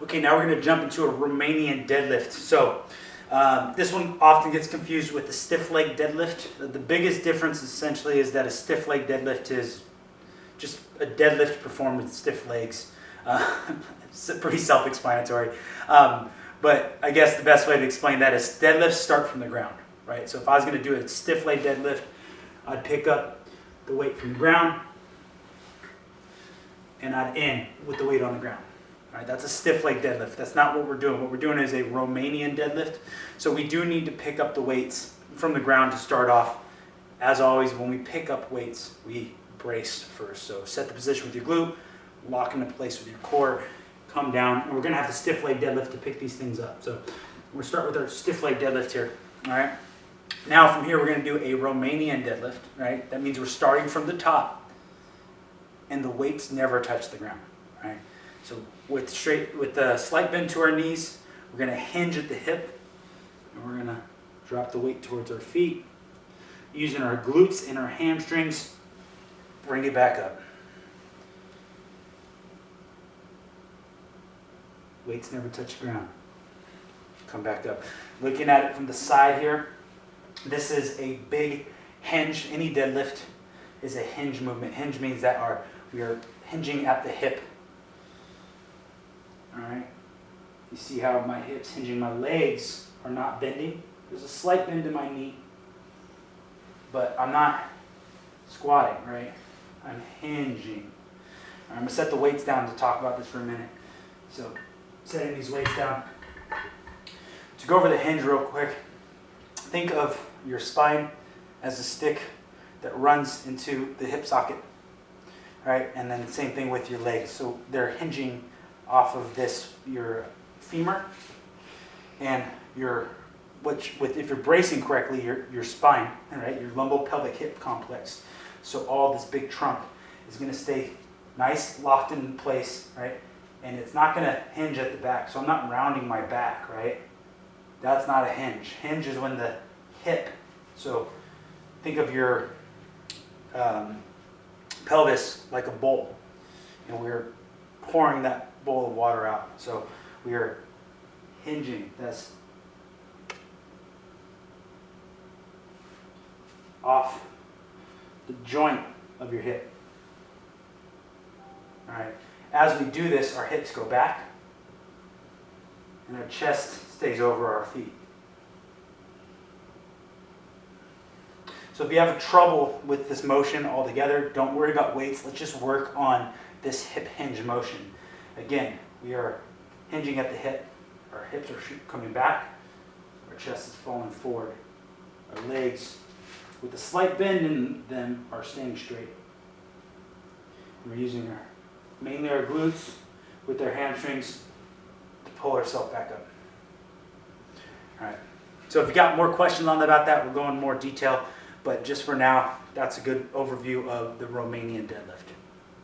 Okay, now we're going to jump into a Romanian deadlift. So this one often gets confused with the stiff leg deadlift. The biggest difference essentially is that a stiff leg deadlift is just a deadlift performed with stiff legs. It's pretty self-explanatory. But I guess the best way to explain that is deadlifts start from the ground, right? So if I was going to do a stiff leg deadlift, I'd pick up the weight from the ground and I'd end with the weight on the ground. All right, that's a stiff leg deadlift. That's not what we're doing. What we're doing is a Romanian deadlift. So we do need to pick up the weights from the ground to start off. As always, when we pick up weights, we brace first. So set the position with your glute, lock into place with your core, come down, and we're going to have the stiff leg deadlift to pick these things up. So we'll start with our stiff leg deadlift here. All right. Now from here, we're going to do a Romanian deadlift. Right. That means we're starting from the top, and the weights never touch the ground. Right. So with the slight bend to our knees, we're going to hinge at the hip, and we're going to drop the weight towards our feet, using our glutes and our hamstrings, bring it back up. Weights never touch the ground. Come back up. Looking at it from the side here, this is a big hinge. Any deadlift is a hinge movement. Hinge means that we are hinging at the hip. All right. You see how my hips hinging, my legs are not bending. There's a slight bend in my knee, but I'm not squatting, right? I'm hinging. I'm going to set the weights down to talk about this for a minute. So setting these weights down. To go over the hinge real quick, think of your spine as a stick that runs into the hip socket, right? And then the same thing with your legs. So they're hinging off of your femur and if you're bracing correctly, your spine, right? Your lumbopelvic hip complex. So all this big trunk is going to stay nice, locked in place, right? And it's not going to hinge at the back. So I'm not rounding my back, right? That's not a hinge. Hinge is when the hip, so think of your pelvis like a bowl, and we're pouring that bowl of water out. So we are hinging. That's off the joint of your hip. All right. As we do this, our hips go back and our chest stays over our feet. So if you have trouble with this motion altogether, don't worry about weights. Let's just work on this hip hinge motion. Again, we are hinging at the hip. Our hips are coming back. Our chest is falling forward. Our legs, with a slight bend in them, are staying straight. We're using mainly our glutes with their hamstrings to pull ourselves back up. All right. So if you got more questions about that, we'll go in more detail. But just for now, that's a good overview of the Romanian deadlift.